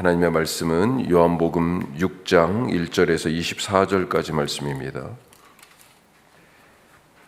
하나님의 말씀은 요한복음 6장 1절에서 24절까지 말씀입니다.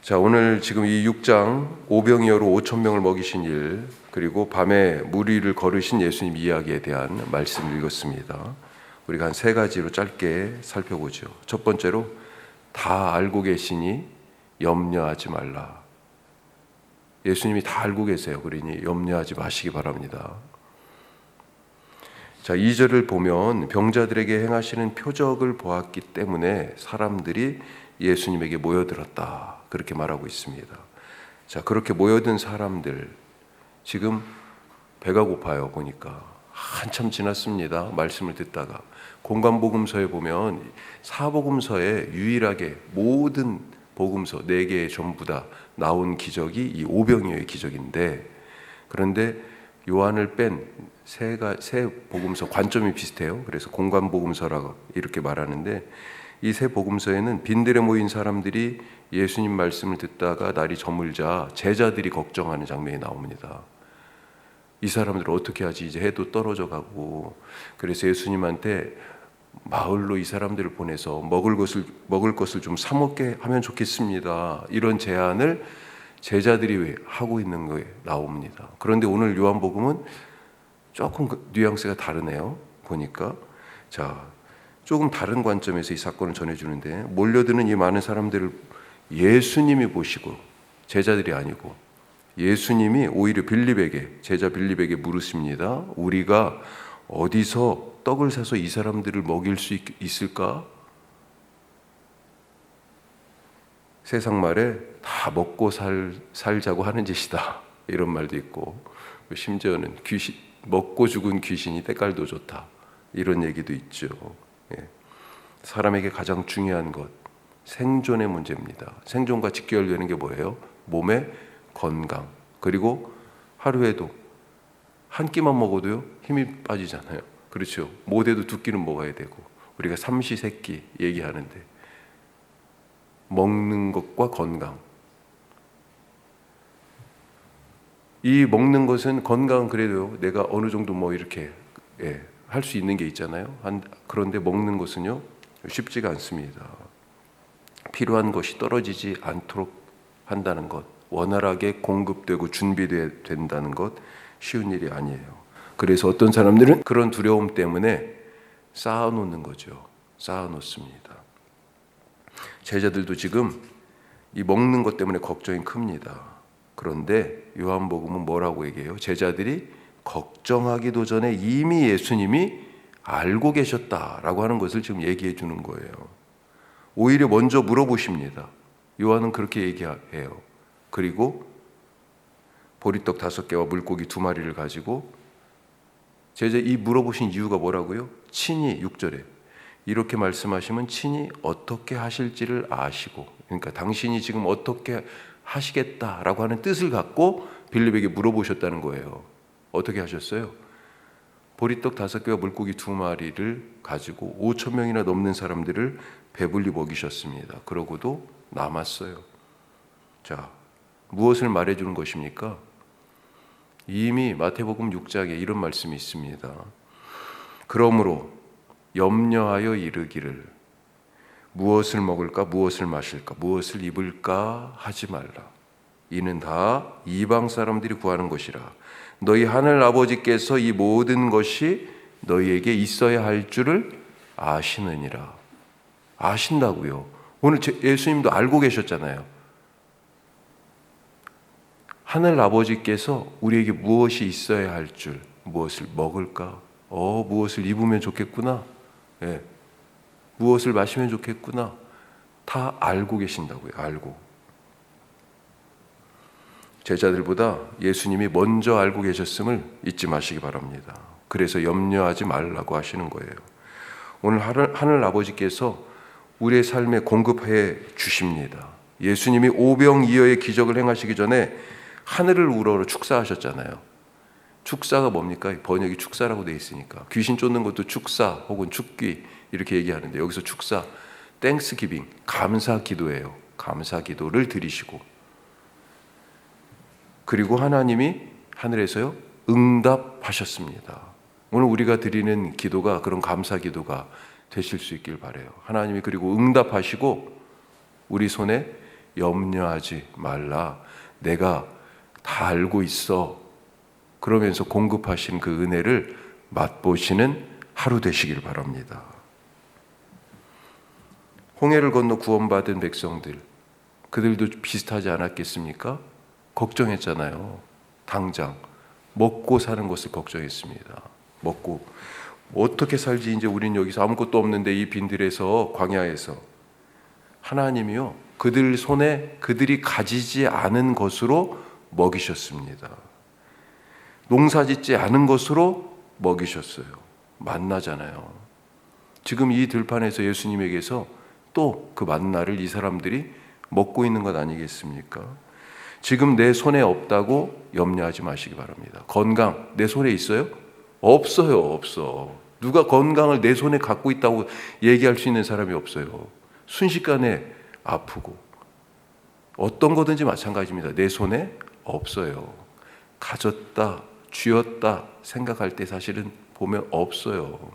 자, 오늘 지금 이 6장 오병이어로 5,000명을 먹이신 일, 그리고 밤에 물 위를 걸으신 예수님 이야기에 대한 말씀을 읽었습니다. 우리가 한 세 가지로 짧게 살펴보죠. 첫 번째로, 다 알고 계시니 염려하지 말라. 예수님이 다 알고 계세요. 그러니 염려하지 마시기 바랍니다. 자, 2절을 보면 병자들에게 행하시는 표적을 보았기 때문에 사람들이 예수님에게 모여들었다, 그렇게 말하고 있습니다. 자, 그렇게 모여든 사람들, 지금 배가 고파요. 보니까 한참 지났습니다. 말씀을 듣다가 공관복음서에 보면 사복음서에 유일하게 모든 복음서 4개의 전부 다 나온 기적이 이 오병이어의 기적인데, 그런데 요한을 뺀 세 복음서 관점이 비슷해요. 그래서 공관복음서라고 이렇게 말하는데, 이 세 복음서에는 빈들에 모인 사람들이 예수님 말씀을 듣다가 날이 저물자 제자들이 걱정하는 장면이 나옵니다. 이 사람들 어떻게 하지? 이제 해도 떨어져 가고. 그래서 예수님한테 마을로 이 사람들을 보내서 먹을 것을 좀 사 먹게 하면 좋겠습니다, 이런 제안을 제자들이 하고 있는 거에 나옵니다. 그런데 오늘 요한복음은 조금 뉘앙스가 다르네요. 보니까 자, 조금 다른 관점에서 이 사건을 전해주는데, 몰려드는 이 많은 사람들을 예수님이 보시고, 제자들이 아니고 예수님이 오히려 제자 빌립에게 물으십니다. 우리가 어디서 떡을 사서 이 사람들을 먹일 수 있을까? 세상 말에 다 먹고 살자고 하는 짓이다, 이런 말도 있고, 심지어는 먹고 죽은 귀신이 때깔도 좋다, 이런 얘기도 있죠. 사람에게 가장 중요한 것, 생존의 문제입니다. 생존과 직결되는 게 뭐예요? 몸의 건강. 그리고 하루에도 한 끼만 먹어도요, 힘이 빠지잖아요. 그렇죠. 못해도 2끼는 먹어야 되고, 우리가 삼시세끼 얘기하는데, 먹는 것과 건강, 이 먹는 것은, 건강은 그래도 내가 어느 정도 이렇게 할 수 있는 게 있잖아요. 그런데 먹는 것은요, 쉽지가 않습니다. 필요한 것이 떨어지지 않도록 한다는 것, 원활하게 공급되고 준비된다는 것, 쉬운 일이 아니에요. 그래서 어떤 사람들은 그런 두려움 때문에 쌓아놓는 거죠. 쌓아놓습니다. 제자들도 지금 이 먹는 것 때문에 걱정이 큽니다. 그런데 요한복음은 뭐라고 얘기해요? 제자들이 걱정하기도 전에 이미 예수님이 알고 계셨다라고 하는 것을 지금 얘기해 주는 거예요. 오히려 먼저 물어보십니다. 요한은 그렇게 얘기해요. 그리고 보리떡 5개와 물고기 2마리를 가지고, 이 물어보신 이유가 뭐라고요? 친히 6절에 이렇게 말씀하시면 친히 어떻게 하실지를 아시고, 그러니까 당신이 지금 어떻게 하시겠다라고 하는 뜻을 갖고 빌립에게 물어보셨다는 거예요. 어떻게 하셨어요? 보리떡 5개와 물고기 2마리를 가지고 5,000명이나 넘는 사람들을 배불리 먹이셨습니다. 그러고도 남았어요. 자, 무엇을 말해주는 것입니까? 이미 마태복음 6장에 이런 말씀이 있습니다. 그러므로 염려하여 이르기를 무엇을 먹을까, 무엇을 마실까, 무엇을 입을까 하지 말라. 이는 다 이방 사람들이 구하는 것이라. 너희 하늘 아버지께서 이 모든 것이 너희에게 있어야 할 줄을 아시느니라. 아신다고요. 오늘 예수님도 알고 계셨잖아요. 하늘 아버지께서 우리에게 무엇이 있어야 할 줄, 무엇을 먹을까, 무엇을 입으면 좋겠구나, 무엇을 마시면 좋겠구나, 다 알고 계신다고요. 알고. 제자들보다 예수님이 먼저 알고 계셨음을 잊지 마시기 바랍니다. 그래서 염려하지 말라고 하시는 거예요. 오늘 하늘 아버지께서 우리의 삶에 공급해 주십니다. 예수님이 오병이어의 기적을 행하시기 전에 하늘을 우러러 축사하셨잖아요. 축사가 뭡니까? 번역이 축사라고 되어 있으니까. 귀신 쫓는 것도 축사 혹은 축귀 이렇게 얘기하는데, 여기서 축사, 땡스기빙, 감사 기도예요. 감사 기도를 드리시고, 그리고 하나님이 하늘에서요 응답하셨습니다. 오늘 우리가 드리는 기도가 그런 감사 기도가 되실 수 있길 바라요. 하나님이 그리고 응답하시고 우리 손에 염려하지 말라. 내가 다 알고 있어. 그러면서 공급하신 그 은혜를 맛보시는 하루 되시길 바랍니다. 홍해를 건너 구원받은 백성들, 그들도 비슷하지 않았겠습니까? 걱정했잖아요. 당장 먹고 사는 것을 걱정했습니다. 먹고 어떻게 살지? 이제 우린 여기서 아무것도 없는데 이 빈들에서, 광야에서. 하나님이요, 그들 손에 그들이 가지지 않은 것으로 먹이셨습니다. 농사짓지 않은 것으로 먹이셨어요. 만나잖아요. 지금 이 들판에서 예수님에게서 또 그 만나를 이 사람들이 먹고 있는 것 아니겠습니까? 지금 내 손에 없다고 염려하지 마시기 바랍니다. 건강 내 손에 있어요? 없어요. 없어. 누가 건강을 내 손에 갖고 있다고 얘기할 수 있는 사람이 없어요. 순식간에 아프고 어떤 거든지 마찬가지입니다. 내 손에 없어요. 가졌다, 쥐었다 생각할 때 사실은 보면 없어요.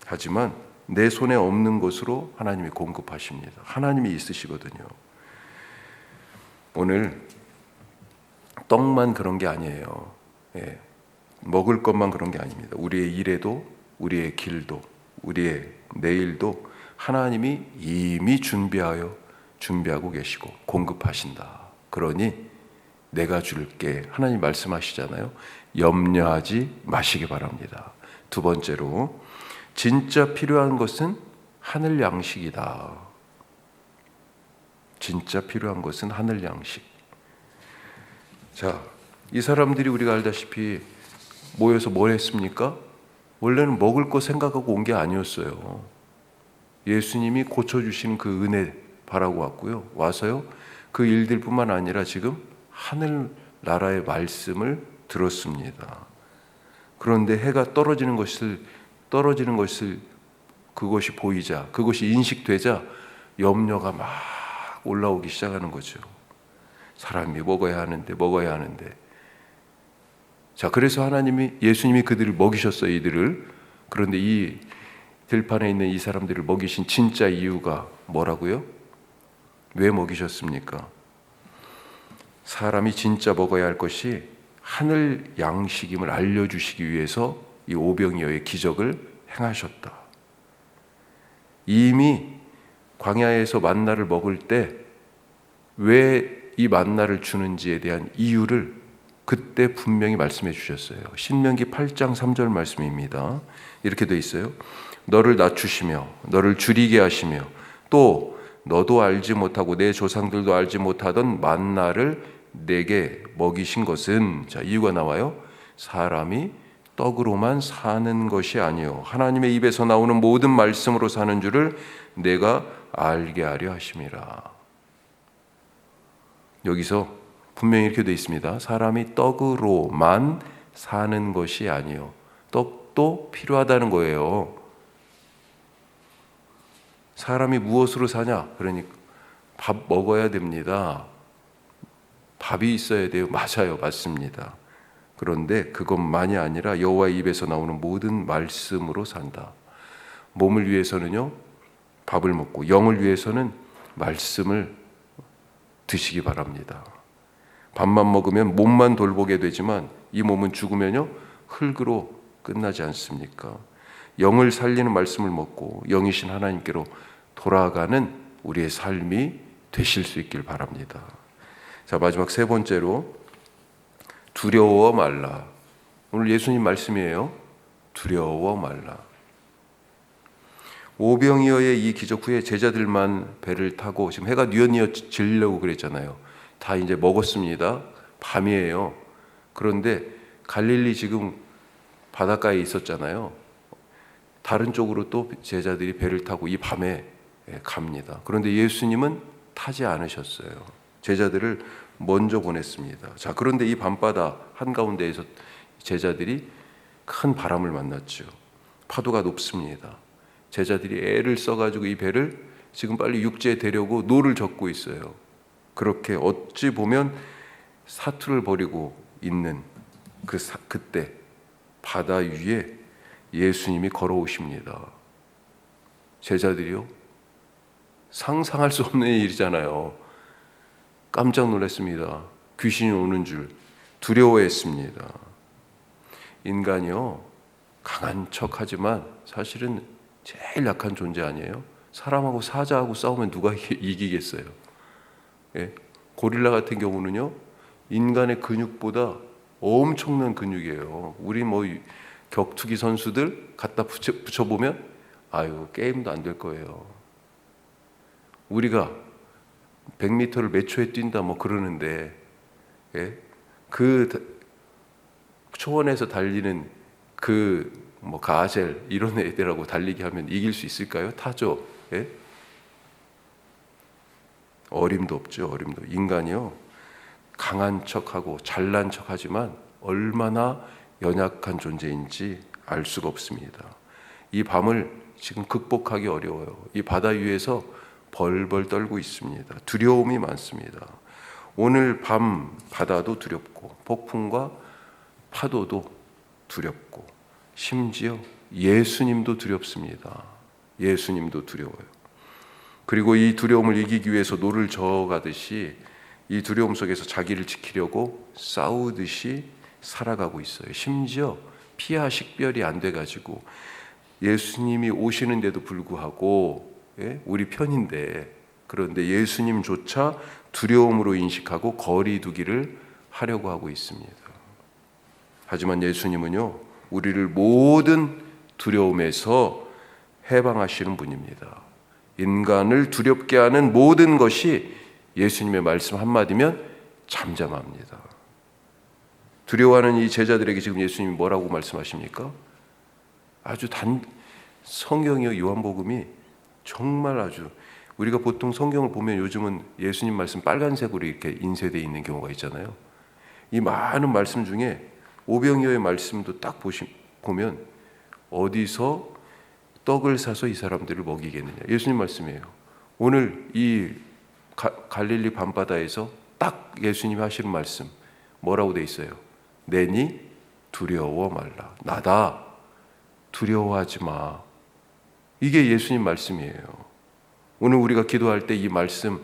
하지만 내 손에 없는 것으로 하나님이 공급하십니다. 하나님이 있으시거든요. 오늘 떡만 그런 게 아니에요. 먹을 것만 그런 게 아닙니다. 우리의 일에도, 우리의 길도, 우리의 내일도 하나님이 이미 준비하고 계시고 공급하신다. 그러니 내가 줄게. 하나님 말씀하시잖아요. 염려하지 마시기 바랍니다. 두 번째로, 진짜 필요한 것은 하늘 양식이다. 진짜 필요한 것은 하늘 양식. 자, 이 사람들이 우리가 알다시피 모여서 뭘 했습니까? 원래는 먹을 거 생각하고 온 게 아니었어요. 예수님이 고쳐주신 그 은혜 바라고 왔고요. 와서요, 그 일들뿐만 아니라 지금 하늘나라의 말씀을 들었습니다. 그런데 해가 떨어지는 것을 그것이 보이자, 그것이 인식되자 염려가 막 올라오기 시작하는 거죠. 사람이 먹어야 하는데. 자, 그래서 예수님이 그들을 먹이셨어요, 이들을. 그런데 이 들판에 있는 이 사람들을 먹이신 진짜 이유가 뭐라고요? 왜 먹이셨습니까? 사람이 진짜 먹어야 할 것이 하늘 양식임을 알려주시기 위해서 이 오병이어의 기적을 행하셨다. 이미 광야에서 만나를 먹을 때 왜 이 만나를 주는지에 대한 이유를 그때 분명히 말씀해 주셨어요. 신명기 8장 3절 말씀입니다. 이렇게 돼 있어요. 너를 낮추시며 너를 줄이게 하시며 또 너도 알지 못하고 내 조상들도 알지 못하던 만나를 내게 먹이신 것은, 자, 이유가 나와요. 사람이 떡으로만 사는 것이 아니요 하나님의 입에서 나오는 모든 말씀으로 사는 줄을 내가 알게 하려 하심이라. 여기서 분명히 이렇게 되어 있습니다. 사람이 떡으로만 사는 것이 아니요, 떡도 필요하다는 거예요. 사람이 무엇으로 사냐? 그러니까 밥 먹어야 됩니다. 밥이 있어야 돼요. 맞아요. 맞습니다. 그런데 그것만이 아니라 여호와의 입에서 나오는 모든 말씀으로 산다. 몸을 위해서는요, 밥을 먹고, 영을 위해서는 말씀을 드시기 바랍니다. 밥만 먹으면 몸만 돌보게 되지만 이 몸은 죽으면요, 흙으로 끝나지 않습니까? 영을 살리는 말씀을 먹고 영이신 하나님께로 돌아가는 우리의 삶이 되실 수 있길 바랍니다. 자, 마지막 세 번째로, 두려워 말라. 오늘 예수님 말씀이에요. 두려워 말라. 오병이어의 이 기적 후에 제자들만 배를 타고, 지금 해가 뉘엿뉘엿 지려고 그랬잖아요. 다 이제 먹었습니다. 밤이에요. 그런데 갈릴리 지금 바닷가에 있었잖아요. 다른 쪽으로 또 제자들이 배를 타고 이 밤에 갑니다. 그런데 예수님은 타지 않으셨어요. 제자들을 먼저 보냈습니다. 자, 그런데 이 밤바다 한가운데에서 제자들이 큰 바람을 만났죠. 파도가 높습니다. 제자들이 애를 써가지고 이 배를 지금 빨리 육지에 대려고 노를 젓고 있어요. 그렇게 어찌 보면 사투를 벌이고 있는 그때 바다 위에 예수님이 걸어오십니다. 제자들이요, 상상할 수 없는 일이잖아요. 깜짝 놀랐습니다. 귀신이 오는 줄 두려워했습니다. 인간이요, 강한 척하지만 사실은 제일 약한 존재 아니에요? 사람하고 사자하고 싸우면 누가 이기겠어요? 예? 고릴라 같은 경우는요, 인간의 근육보다 엄청난 근육이에요. 우리 뭐 격투기 선수들 갖다 붙여보면 아유, 게임도 안 될 거예요. 우리가 100m를 몇 초에 뛴다 뭐 그러는데, 예? 그 초원에서 달리는 그 뭐 가젤 이런 애들하고 달리기 하면 이길 수 있을까요? 타죠. 예? 어림도 없죠. 어림도. 인간이요, 강한 척하고 잘난 척하지만 얼마나 연약한 존재인지 알 수가 없습니다. 이 밤을 지금 극복하기 어려워요. 이 바다 위에서 벌벌 떨고 있습니다. 두려움이 많습니다. 오늘 밤 바다도 두렵고 폭풍과 파도도 두렵고 심지어 예수님도 두렵습니다. 예수님도 두려워요. 그리고 이 두려움을 이기기 위해서 노를 저어가듯이 이 두려움 속에서 자기를 지키려고 싸우듯이 살아가고 있어요. 심지어 피하 식별이 안 돼가지고 예수님이 오시는데도 불구하고, 예? 우리 편인데, 그런데 예수님조차 두려움으로 인식하고 거리 두기를 하려고 하고 있습니다. 하지만 예수님은요, 우리를 모든 두려움에서 해방하시는 분입니다. 인간을 두렵게 하는 모든 것이 예수님의 말씀 한마디면 잠잠합니다. 두려워하는 이 제자들에게 지금 예수님이 뭐라고 말씀하십니까? 아주 성경이요, 요한복음이 정말 아주, 우리가 보통 성경을 보면 요즘은 예수님 말씀 빨간색으로 이렇게 인쇄되어 있는 경우가 있잖아요. 이 많은 말씀 중에 오병이어의 말씀도 딱 보면 어디서 떡을 사서 이 사람들을 먹이겠느냐, 예수님 말씀이에요. 오늘 이 갈릴리 밤바다에서 딱 예수님이 하시는 말씀 뭐라고 돼 있어요? 내니 두려워 말라. 나다, 두려워하지 마. 이게 예수님 말씀이에요. 오늘 우리가 기도할 때 이 말씀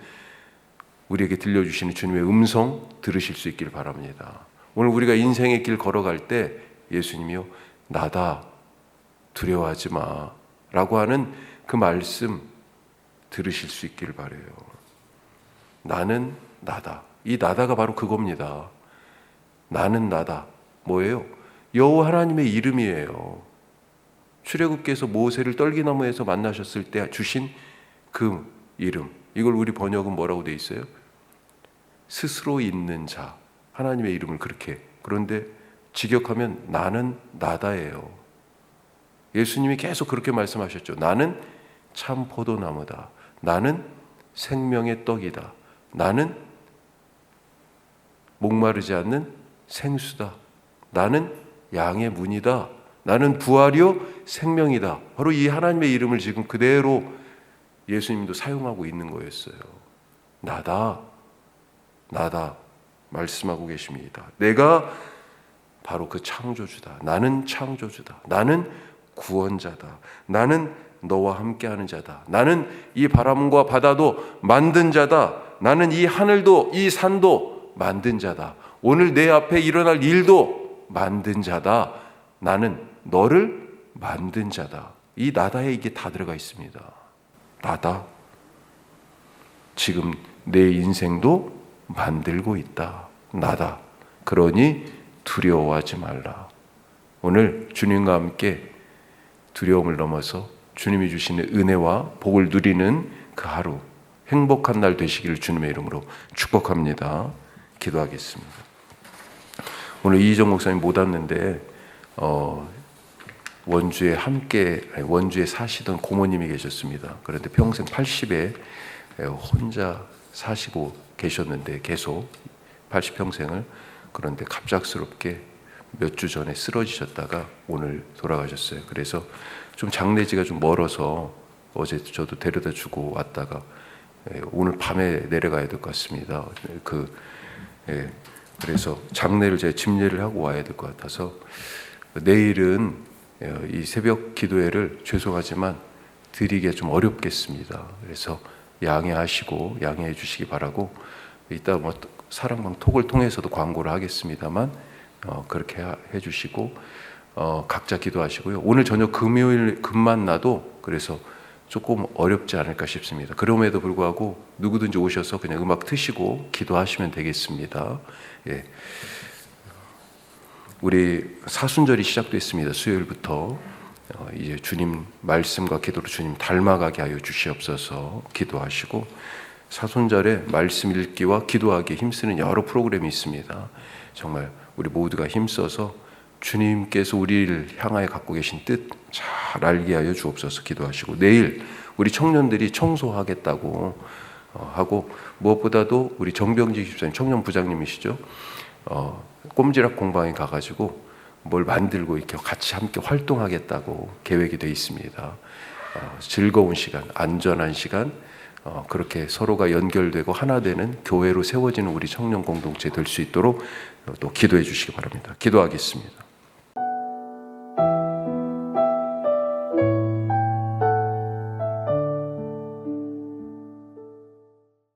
우리에게 들려주시는 주님의 음성 들으실 수 있기를 바랍니다. 오늘 우리가 인생의 길 걸어갈 때 예수님이요, 나다, 두려워하지 마 라고 하는 그 말씀 들으실 수 있기를 바라요. 나는 나다. 이 나다가 바로 그겁니다. 나는 나다. 뭐예요? 여호와 하나님의 이름이에요. 출애굽께서 모세를 떨기나무에서 만나셨을 때 주신 그 이름, 이걸 우리 번역은 뭐라고 돼 있어요? 스스로 있는 자, 하나님의 이름을 그렇게. 그런데 직역하면 나는 나다예요. 예수님이 계속 그렇게 말씀하셨죠. 나는 참 포도나무다. 나는 생명의 떡이다. 나는 목마르지 않는 생수다. 나는 양의 문이다. 나는 부활이요 생명이다. 바로 이 하나님의 이름을 지금 그대로 예수님도 사용하고 있는 거였어요. 나다, 나다 말씀하고 계십니다. 내가 바로 그 창조주다. 나는 창조주다. 나는 구원자다. 나는 너와 함께하는 자다. 나는 이 바람과 바다도 만든 자다. 나는 이 하늘도 이 산도 만든 자다. 오늘 내 앞에 일어날 일도 만든 자다. 나는 너를 만든 자다. 이 나다에 이게 다 들어가 있습니다. 나다. 지금 내 인생도 만들고 있다. 나다. 그러니 두려워하지 말라. 오늘 주님과 함께 두려움을 넘어서 주님이 주시는 은혜와 복을 누리는 그 하루, 행복한 날 되시기를 주님의 이름으로 축복합니다. 기도하겠습니다. 오늘 이희정 목사님 못 왔는데 원주에 사시던 고모님이 계셨습니다. 그런데 평생 80에 혼자 사시고 계셨는데 계속 80평생을, 그런데 갑작스럽게 몇 주 전에 쓰러지셨다가 오늘 돌아가셨어요. 그래서 좀 장례지가 좀 멀어서 어제 저도 데려다 주고 왔다가 오늘 밤에 내려가야 될 것 같습니다. 그래서 장례를 제가 집례를 하고 와야 될 것 같아서 내일은 이 새벽 기도회를 죄송하지만 드리기가 좀 어렵겠습니다. 그래서 양해해 주시기 바라고, 이따 뭐 사랑방 톡을 통해서도 광고를 하겠습니다만 그렇게 해 주시고 각자 기도하시고요. 오늘 저녁 금요일 금만 나도 그래서 조금 어렵지 않을까 싶습니다. 그럼에도 불구하고 누구든지 오셔서 그냥 음악 트시고 기도하시면 되겠습니다. 예. 우리 사순절이 시작됐습니다. 수요일부터 이제 주님 말씀과 기도로 주님 닮아가게 하여 주시옵소서 기도하시고, 사순절에 말씀 읽기와 기도하기에 힘쓰는 여러 프로그램이 있습니다. 정말 우리 모두가 힘써서 주님께서 우리를 향하여 갖고 계신 뜻 잘 알게 하여 주옵소서 기도하시고, 내일 우리 청년들이 청소하겠다고 하고, 무엇보다도 우리 정병지 집사님 청년 부장님이시죠. 꼼지락 공방에 가가지고 뭘 만들고 이렇게 같이 함께 활동하겠다고 계획이 되어 있습니다. 즐거운 시간, 안전한 시간, 그렇게 서로가 연결되고 하나 되는 교회로 세워지는 우리 청년 공동체 될 수 있도록 또 기도해 주시기 바랍니다. 기도하겠습니다.